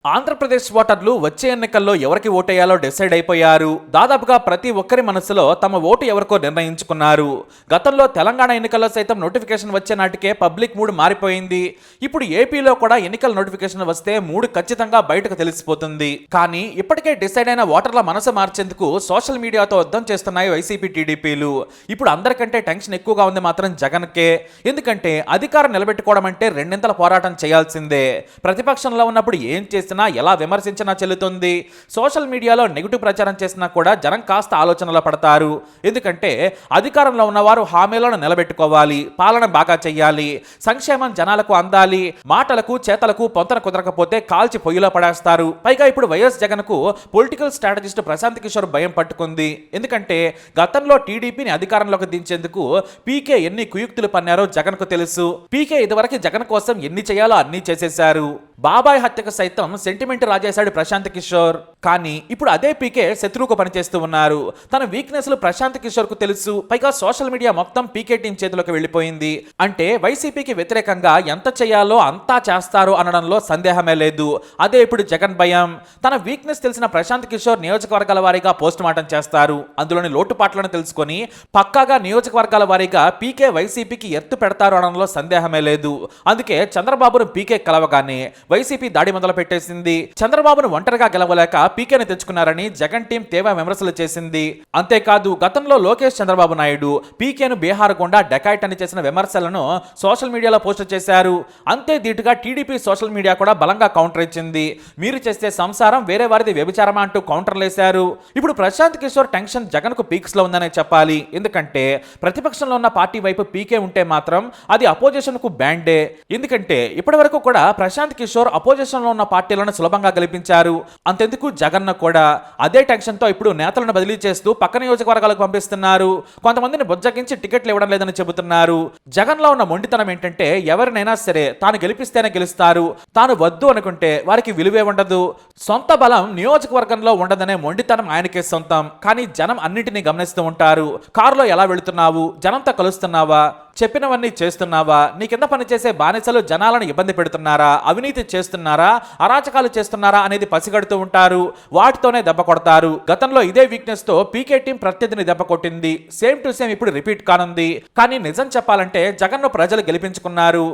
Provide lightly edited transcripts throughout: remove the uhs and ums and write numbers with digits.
ఆంధ్రప్రదేశ్ ఓటర్లు వచ్చే ఎన్నికల్లో ఎవరికి ఓటేయాలో డిసైడ్ అయిపోయారు. దాదాపుగా ప్రతి ఒక్కరి మనసులో తమ ఓటు ఎవరికో నిర్ణయించుకున్నారు. గతంలో తెలంగాణ ఎన్నికల్లో సైతం నోటిఫికేషన్ వచ్చే నాటికే పబ్లిక్ మూడ్ మారిపోయింది. ఇప్పుడు ఏపీలో కూడా ఎన్నికల నోటిఫికేషన్ వస్తే మూడు ఖచ్చితంగా బయటకు తెలిసిపోతుంది. కానీ ఇప్పటికే డిసైడ్ అయిన ఓటర్ల మనసు మార్చేందుకు సోషల్ మీడియాతో యుద్ధం చేస్తున్నాయి వైసీపీ టీడీపీలు. ఇప్పుడు అందరికంటే టెన్షన్ ఎక్కువగా ఉంది మాత్రం జగన్కే. ఎందుకంటే అధికారం నిలబెట్టుకోవడం అంటే రెండింతల పోరాటం చేయాల్సిందే. ప్రతిపక్షంలో ఉన్నప్పుడు ఏం చేసి ఎలా విమర్శించినా చెల్లుతుంది. సోషల్ మీడియాలో నెగిటివ్ ప్రచారం చేసినా కూడా జనం కాస్త ఆలోచనలో పడతారు. ఎందుకంటే అధికారంలో ఉన్నవారు హామీలను నిలబెట్టుకోవాలి, పాలన బాగా చెయ్యాలి, సంక్షేమం జనాలకు అందాలి, మాటలకు చేతలకు పొంతన కుదరకపోతే కాల్చి పొయ్యిలో పడేస్తారు. పైగా ఇప్పుడు వైఎస్ జగన్ కు పొలిటికల్ స్ట్రాటజిస్ట్ ప్రశాంత్ కిషోర్ భయం పట్టుకుంది. ఎందుకంటే గతంలో టీడీపీని అధికారంలోకి దించేందుకు పీకే ఎన్ని కుయుక్తులు పన్నారో జగన్ కు తెలుసు. పీకే ఇదివరకు జగన్ కోసం ఎన్ని చేయాలో అన్ని చేసేశారు. బాబాయ్ హత్యకు సైతం సెంటిమెంట్ రాజేశాడు ప్రశాంత్ కిషోర్. కానీ ఇప్పుడు అదే పీకే శత్రువుకు పనిచేస్తూ ఉన్నారు. తన వీక్నెస్లు ప్రశాంత్ కిషోర్ కు తెలుసు. పైగా సోషల్ మీడియా మొత్తం పీకే టీం చేతిలోకి వెళ్ళిపోయింది. అంటే వైసీపీకి వ్యతిరేకంగా ఎంత చేయాలో అంతా చేస్తారు అనడంలో సందేహమే లేదు. అదే ఇప్పుడు జగన్ భయం. తన వీక్నెస్ తెలిసిన ప్రశాంత్ కిషోర్ నియోజకవర్గాల వారీగా పోస్ట్ మార్టం చేస్తారు. అందులోని లోటుపాట్లను తెలుసుకొని పక్కాగా నియోజకవర్గాల వారీగా పీకే వైసీపీకి ఎత్తు పెడతారు అనడంలో సందేహమే లేదు. అందుకే చంద్రబాబును పీకే కలవగానే వైసీపీ దాడి మొదలు పెట్టేసింది. చంద్రబాబును ఒంటరిగా గెలవలేక పీకేని తెచ్చుకున్నారని జగన్ టీం తీవ్ర విమర్శలు చేసింది. అంతేకాదు గతంలో లోకేష్ చంద్రబాబు నాయుడు పీకేను బీహార్ గుండా డెకాయిట్ అని చేసిన విమర్శలను సోషల్ మీడియాలో పోస్ట్ చేశారు. అంతే ధీటుగా టీడీపీ సోషల్ మీడియా కూడా బలంగా కౌంటర్ ఇచ్చింది. మీరు చేస్తే సంసారం వేరే వారిది వ్యభిచారమా అంటూ కౌంటర్లు వేశారు. ఇప్పుడు ప్రశాంత్ కిషోర్ టెన్షన్ జగన్ కు పీక్స్ లో ఉందనే చెప్పాలి. ఎందుకంటే ప్రతిపక్షంలో ఉన్న పార్టీ వైపు పీకే ఉంటే మాత్రం అది అపోజిషన్ కు బ్యాండే. ఎందుకంటే ఇప్పటి వరకు కూడా ప్రశాంత్ కిషోర్ అపోజిషన్ లో ఉన్న పార్టీలను సులభంగా గెలిపించారు. అంతెందుకు జగన్ కూడా అదే టెన్షన్ తో ఇప్పుడు నేతలను బదిలీ చేస్తూ పక్క నియోజకవర్గాలకు పంపిస్తున్నారు. కొంతమందిని బుజ్జగించి టికెట్లు ఇవ్వడం లేదని చెబుతున్నారు. జగన్ లో ఉన్న మొండితనం ఏంటంటే ఎవరినైనా సరే తాను గెలిపిస్తేనే గెలుస్తారు, తాను వద్దు అనుకుంటే వారికి విలువే ఉండదు. సొంత బలం నియోజకవర్గంలో ఉండదనే మొండితనం ఆయనకే సొంతం. కానీ జనం అన్నింటినీ గమనిస్తూ ఉంటారు. కారులో ఎలా వెళుతున్నావు, జనంతో కలుస్తున్నావా, చెప్పినవన్నీ చేస్తున్నావా, నీ కింద పనిచేసే బానిసలు జనాలను ఇబ్బంది పెడుతున్నారా, అవినీతి చేస్తున్నారా, అరాచకాలు చేస్తున్నారా అనేది పసిగడుతూ ఉంటారు. వాటితోనే దెబ్బ కొడతారు. గతంలో ఇదే వీక్నెస్ తో పీకే టీం ప్రత్యర్థిని దెబ్బ కొట్టింది. సేమ్ టు సేమ్ ఇప్పుడు రిపీట్ కానుంది. కానీ నిజం చెప్పాలంటే జగన్ ను ప్రజలు గెలిపించుకున్నారు.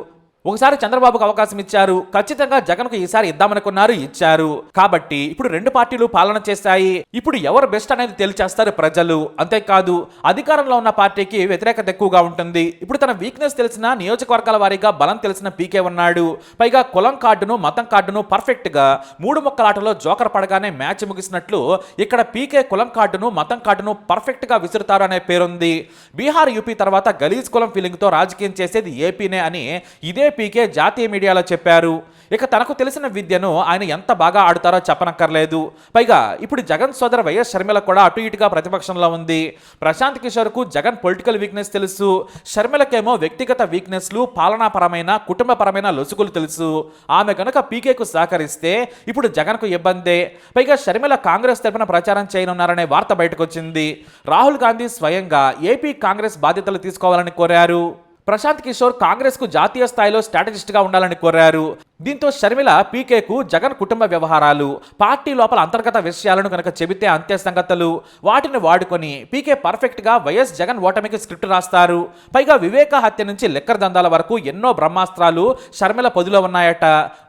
ఒకసారి చంద్రబాబుకు అవకాశం ఇచ్చారు. ఖచ్చితంగా జగన్ కు ఈసారి ఇద్దామనుకున్నారు, ఇచ్చారు. కాబట్టి ఇప్పుడు రెండు పార్టీలు పాలన చేశాయి. ఇప్పుడు ఎవరు బెస్ట్ అనేది తేల్చేస్తారు ప్రజలు. అంతేకాదు అధికారంలో ఉన్న పార్టీకి వ్యతిరేకత ఎక్కువగా ఉంటుంది. ఇప్పుడు తన వీక్నెస్ తెలిసిన నియోజకవర్గాల వారీగా బలం తెలిసిన పీకే ఉన్నాడు. పైగా కులం కార్డును మతం కార్డును పర్ఫెక్ట్ గా మూడు మొక్కలాటలో జోకర్ పడగానే మ్యాచ్ ముగిసినట్లు ఇక్కడ పీకే కులం కార్డును మతం కార్డును పర్ఫెక్ట్ గా విసురుతారు అనే పేరుంది. బీహార్ యూపీ తర్వాత గలీజ్ కులం ఫీలింగ్ తో రాజకీయం చేసేది ఏపీనే అని ఇదే పీకే జాతీయ మీడియాలో చెప్పారు. ఇక తనకు తెలిసిన విద్యను ఆయన ఎంత బాగా ఆడుతారో చెప్పనక్కర్లేదు. పైగా ఇప్పుడు జగన్ సోదర వైఎస్ షర్మిల కూడా అటు ఇటుగా ప్రతిపక్షంలో ఉంది. ప్రశాంత్ కిషోర్ కు జగన్ పొలిటికల్ వీక్నెస్ తెలుసు. షర్మిలకేమో వ్యక్తిగత వీక్నెస్లు, పాలనాపరమైన కుటుంబపరమైన లొసుగులు తెలుసు. ఆమె గనుక పీకేకు సహకరిస్తే ఇప్పుడు జగన్ కు ఇబ్బందే. పైగా షర్మిల కాంగ్రెస్ తరపున ప్రచారం చేయనున్నారనే వార్త బయటకొచ్చింది. రాహుల్ గాంధీ స్వయంగా ఏపీ కాంగ్రెస్ బాధ్యతలు తీసుకోవాలని కోరారు. ప్రశాంత్ కిషోర్ కాంగ్రెస్ కు జాతీయ స్థాయిలో స్ట్రాటజిస్ట్ గా ఉండాలని కోరారు. దీంతో షర్మిల పీకేకు జగన్ కుటుంబ వ్యవహారాలు, పార్టీ లోపల అంతర్గత విషయాలను కనుక చెబితే అంతే సంగతులు. వాటిని వాడుకొని పీకే పర్ఫెక్ట్ గా వైఎస్ జగన్ ఓటమికి స్క్రిప్ట్ రాస్తారు. పైగా వివేక హత్య నుంచి లెక్కర్ దందాల వరకు ఎన్నో బ్రహ్మాస్త్రాలు షర్మిల పొదిలో ఉన్నాయట.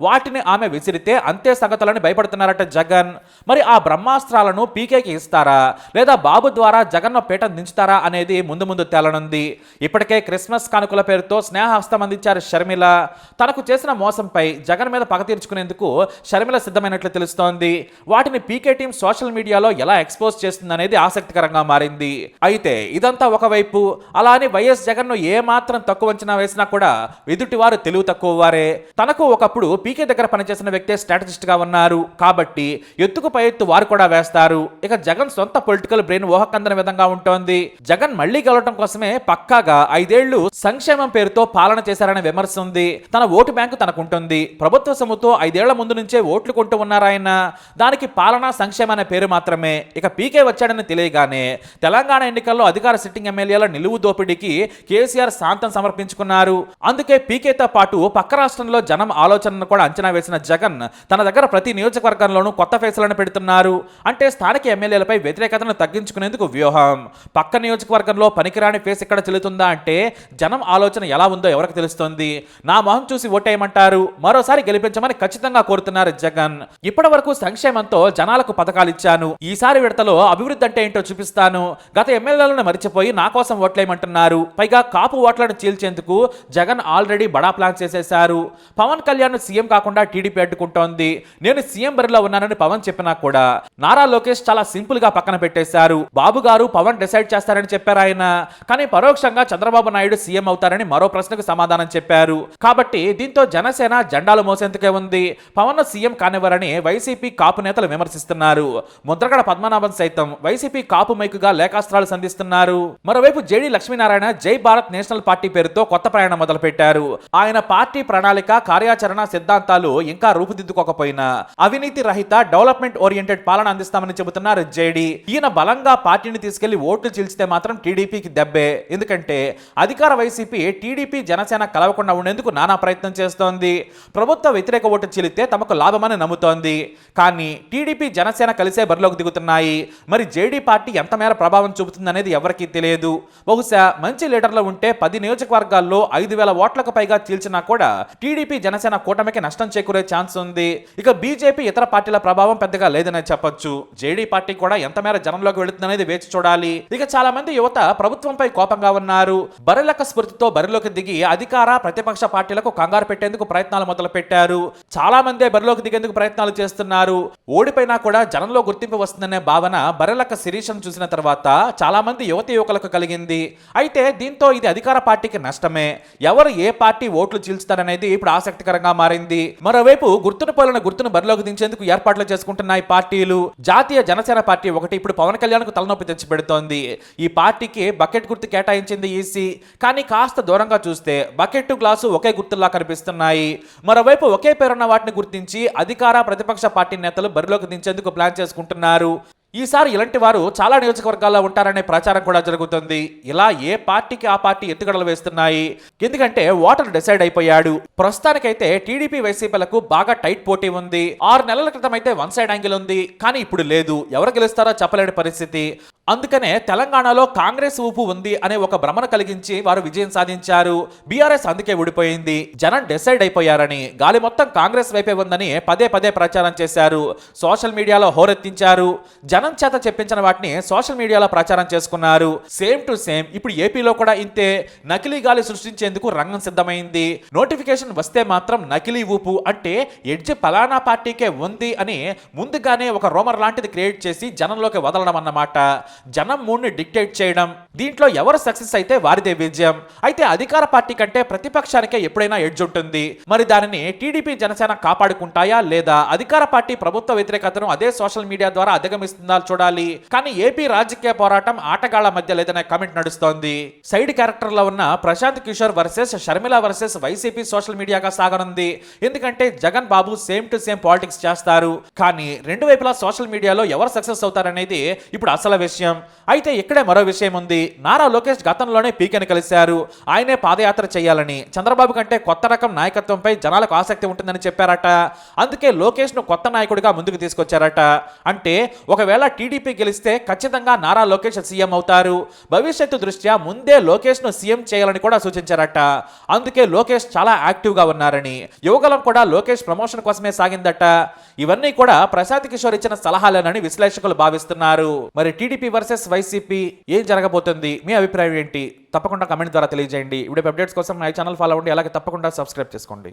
వాటిని ఆమె విసిరితే అంతే సంగతులని భయపడుతున్నారట జగన్. మరి ఆ బ్రహ్మాస్త్రాలను పీకేకి ఇస్తారా లేదా బాబు ద్వారా జగన్ పీఠం దించుతారా అనేది ముందు ముందు తేలనుంది. ఇప్పటికే క్రిస్మస్ కానుకల పేరుతో స్నేహహస్తం అందించారు షర్మిల. తనకు చేసిన మోసంపై జగన్ మీద పగ తీర్చుకునేందుకు షర్మిల సిద్ధమైనట్లు తెలుస్తోంది. వాటిని పీకే టీం సోషల్ మీడియాలో ఎలా ఎక్స్పోజ్ చేస్తుందనేది ఆసక్తికరంగా మారింది. అయితే ఇదంతా ఒకవైపు, అలా అని వైఎస్ జగన్ ను ఏమాత్రం తక్కువ అంచనా వేసినా కూడా ఎదుటివారు తెలివి తక్కువ వారే. తనకు ఒకప్పుడు పీకే దగ్గర పనిచేసిన వ్యక్తే స్ట్రాటజిస్ట్ గా ఉన్నారు కాబట్టి ఎత్తుకు పై ఎత్తు వారు కూడా వేస్తారు. ఇక జగన్ సొంత పొలిటికల్ బ్రెయిన్ ఊహకందని విధంగా ఉంటోంది. జగన్ మళ్లీ గెలవడం కోసమే పక్కాగా 5 ఏళ్లు సంక్షేమం పేరుతో పాలన చేశారనే విమర్శ ఉంది. తన ఓటు బ్యాంకు తనకుంటుంది. ప్రభుత్వ సొమ్ముతో 5 ఏళ్ల ముందు నుంచే ఓట్లు కొంటూ ఉన్నారాయన. దానికి పాలనా సంక్షేమ అనే పేరు మాత్రమే. ఇక పీకే వచ్చాడని తెలియగానే తెలంగాణ ఎన్నికల్లో అధికార సిట్టింగ్ ఎమ్మెల్యేల నిలువు దోపిడీకి కేసీఆర్ శాంతం సమర్పించుకున్నారు. అందుకే పీకేతో పాటు పక్క రాష్ట్రంలో జనం ఆలోచనను కూడా అంచనా వేసిన జగన్ తన దగ్గర ప్రతి నియోజకవర్గంలోనూ కొత్త ఫేసులను పెడుతున్నారు. అంటే స్థానిక ఎమ్మెల్యేలపై వ్యతిరేకతను తగ్గించుకునేందుకు వ్యూహం. పక్క నియోజకవర్గంలో పనికిరాని ఫేస్ ఇక్కడ చెల్లుతుందా అంటే జనం ఆలోచన ఎలా ఉందో ఎవరికి తెలుస్తుంది. నా మొహం చూసి ఓటేయమంటారు, మరోసారి గెలిపించమని ఖచ్చితంగా కోరుతున్నారు జగన్. ఇప్పటి వరకు సంక్షేమంతో జనాలకు పథకాలు ఇచ్చాను, ఈసారి విడతలో అభివృద్ధి అంటే ఏంటో చూపిస్తాను. గత ఎమ్మెల్యేలను మరిచిపోయి నా కోసం ఓట్లేయమంటున్నారు. పైగా కాపు ఓట్లను చీల్చేందుకు జగన్ ఆల్రెడీ బడా ప్లాన్ చేసేశారు. పవన్ కళ్యాణ్ సీఎం కాకుండా టీడీపీ అడ్డుకుంటోంది. నేను సీఎం బరిలో ఉన్నానని పవన్ చెప్పినా కూడా నారా లోకేష్ చాలా సింపుల్ గా పక్కన పెట్టేశారు. బాబు గారు పవన్ డిసైడ్ చేస్తారని చెప్పారు ఆయన. కానీ పరోక్షంగా చంద్రబాబు నాయుడు సీఎం అవుతారని మరో ప్రశ్నకు సమాధానం చెప్పారు. కాబట్టి దీంతో జనసేన జెండాలు మోసేందుకే ఉంది. పవన్ సీఎం కానివ్వరని వైసీపీ కాపు నేతలు విమర్శిస్తున్నారు. ముద్రగడ పద్మనాభం సైతం వైసీపీ కాపు మైకుగా లేఖాస్త్రాలు సంధిస్తున్నారు. మరోవైపు జేడీ లక్ష్మీనారాయణ జై భారత్ నేషనల్ పార్టీ పేరుతో కొత్త ప్రయాణం మొదలుపెట్టారు. ఆయన పార్టీ ప్రణాళిక కార్యాచరణ సిద్ధాంతాలు ఇంకా రూపుదిద్దుకోకపోయినా అవినీతి రహిత డెవలప్మెంట్ ఓరియంటెడ్ పాలన అందిస్తామని చెబుతున్నారు జేడీ. ఈయన బలంగా పార్టీని తీసుకెళ్లి ఓట్లు చీల్చితే మాత్రం టీడీపీకి దెబ్బే. ఎందుకంటే అధికార వైసీపీ టీడీపీ జనసేన కలవకుండా ఉండేందుకు నానా ప్రయత్నం చేస్తోంది. ప్రభుత్వ వ్యతిరేక ఓటు చీలితే తమకు లాభమని నమ్ముతోంది. కానీ టీడీపీ జనసేన కలిసే బరిలోకి దిగుతున్నాయి. మరి జేడీ పార్టీ ఎంత మేర ప్రభావం చూపుతుందనేది ఎవరికీ తెలియదు. బహుశా మంచి లీడర్లు ఉంటే 10 నియోజకవర్గాల్లో 5,000 ఓట్లకు పైగా చీల్చినా కూడా టీడీపీ జనసేన కూటమికి నష్టం చేకూరే ఛాన్స్ ఉంది. ఇక బీజేపీ ఇతర పార్టీల ప్రభావం పెద్దగా లేదనే చెప్పొచ్చు. జేడీ పార్టీ కూడా ఎంత మేర జనంలోకి వెళుతుందనేది వేచి చూడాలి. ఇక చాలా మంది యువత ప్రభుత్వంపై కోపంగా ఉన్నారు. బరిలక స్ఫూర్తితో బరిలోకి దిగి అధికార ప్రతిపక్ష పార్టీలకు కంగారు పెట్టేందుకు ప్రయత్నాలు మొదలు పెట్టారు. చాలా మందే బరిలోకి దిగేందుకు ప్రయత్నాలు చేస్తున్నారు. ఓడిపోయినా కూడా జనంలో గుర్తింపు వస్తుందనే భావన బరిలక శిరీషను చూసిన తర్వాత చాలా మంది యువకులకు కలిగింది. అయితే దీంతో ఇది అధికార పార్టీకి నష్టమే. ఎవరు ఏ పార్టీ ఓట్లు చీల్చుతారనేది ఇప్పుడు ఆసక్తికరంగా మారింది. మరోవైపు గుర్తును పోలిన గుర్తును బరిలోకి దించేందుకు ఏర్పాట్లు చేసుకుంటున్నాయి పార్టీలు. జాతీయ జనసేన పార్టీ ఒకటి ఇప్పుడు పవన్ కళ్యాణ్ కు తలనొప్పి తెచ్చిపెడుతోంది. ఈ పార్టీకి బకెట్ గుర్తు కేటాయించింది ఈసీ. కానీ కాస్త దూరంగా చూస్తే బకెట్ గ్లాసు ఒకే గుర్తుల్లా కనిపిస్తున్నాయి. మరోవైపు ఒకే పేరున్న వాటిని గుర్తించి అధికార ప్రతిపక్ష పార్టీ నేతలు బరిలోకి దించేందుకు ప్లాన్ చేసుకుంటున్నారు. ఈసారి ఇలాంటి వారు చాలా నియోజకవర్గాల్లో ఉంటారనే ప్రచారం కూడా జరుగుతుంది. ఇలా ఏ పార్టీకి ఆ పార్టీ ఎత్తుగడలు వేస్తున్నాయి. ఎందుకంటే ఓటర్ డిసైడ్ అయిపోయాడు. ప్రస్తుతానికైతే టీడీపీ వైసీపీలకు బాగా టైట్ పోటీ ఉంది. 6 నెలల క్రితం అయితే వన్ సైడ్ యాంగిల్ ఉంది. కానీ ఇప్పుడు లేదు. ఎవరు గెలుస్తారో చెప్పలేని పరిస్థితి. అందుకనే తెలంగాణలో కాంగ్రెస్ ఊపు ఉంది అనే ఒక భ్రమను కలిగించి వారు విజయం సాధించారు. బీఆర్ఎస్ అందుకే ఊడిపోయింది. జనం డిసైడ్ అయిపోయారని, గాలి మొత్తం కాంగ్రెస్ వైపే ఉందని పదే పదే ప్రచారం చేశారు. సోషల్ మీడియాలో హోరెత్తించారు. జనం చేత చెప్పించిన వాటిని సోషల్ మీడియాలో ప్రచారం చేసుకున్నారు. సేమ్ టు సేమ్ ఇప్పుడు ఏపీలో కూడా ఇంతే. నకిలీ గాలి సృష్టించేందుకు రంగం సిద్ధమైంది. నోటిఫికేషన్ వస్తే మాత్రం నకిలీ ఊపు అంటే ఎడ్జ్ పలానా పార్టీకే ఉంది అని ముందుగానే ఒక రోమర్ లాంటిది క్రియేట్ చేసి జనంలోకి వదలడం అన్నమాట. జనం మూడ్ని డిక్టేట్ చేయడం. దీంట్లో ఎవరు సక్సెస్ అయితే వారిదే విజయం. అయితే అధికార పార్టీ కంటే ప్రతిపక్షానికే ఎప్పుడైనా ఎడ్జ్ ఉంటుంది. మరి దానిని టీడీపీ జనసేన కాపాడుకుంటాయా లేదా అధికార పార్టీ ప్రభుత్వ వ్యతిరేకతను అదే సోషల్ మీడియా ద్వారా అధిగమిస్తుందా చూడాలి. కానీ ఏపీ రాజకీయ పోరాటం ఆటగాళ్ల మధ్య లేదనే కామెంట్ నడుస్తోంది. సైడ్ క్యారెక్టర్ లో ఉన్న Prashant Kishor versus Sharmila versus YCP social మీడియాగా సాగనుంది. ఎందుకంటే Jagan Babu same to same politics చేస్తారు. కానీ రెండు వైపులా సోషల్ మీడియాలో ఎవరు సక్సెస్ అవుతారనేది ఇప్పుడు అసలు విషయం. అయితే ఇక్కడే మరో విషయం ఉంది. నారా లోకేష్ గతంలోనే పీకేని కలిశారు. ఆయనే పాదయాత్ర చేయాలని, చంద్రబాబు కంటే కొత్త రకం నాయకత్వంపై జనాలకు ఆసక్తి ఉంటుందని చెప్పారట. అందుకే లోకేష్ ను కొత్త నాయకుడిగా ముందుకు తీసుకొచ్చారట. అంటే ఒకవేళ టీడీపీ గెలిస్తే ఖచ్చితంగా నారా లోకేష్ సీఎం అవుతారు. భవిష్యత్తు దృష్ట్యా ముందే లోకేష్ ను సీఎం చేయాలని కూడా సూచించారట. అందుకే లోకేష్ చాలా యాక్టివ్ గా ఉన్నారని, యువగలం కూడా లోకేష్ ప్రమోషన్ కోసమే సాగిందట. ఇవన్నీ కూడా ప్రశాంత్ కిషోర్ ఇచ్చిన సలహాలేనని విశ్లేషకులు భావిస్తున్నారు. మరి టీడీపీ వర్సెస్ వైసీపీ ఏం జరగబోతుంది? మీ అభిప్రాయం ఏంటి? తప్పకుండా కమెంట్ ద్వారా తెలియజేయండి. వీడియో అప్డేట్స్ కోసం నా ఛానల్ ఫాలో అవ్వండి. అలాగే తప్పకుండా సబ్స్క్రైబ్ చేసుకోండి.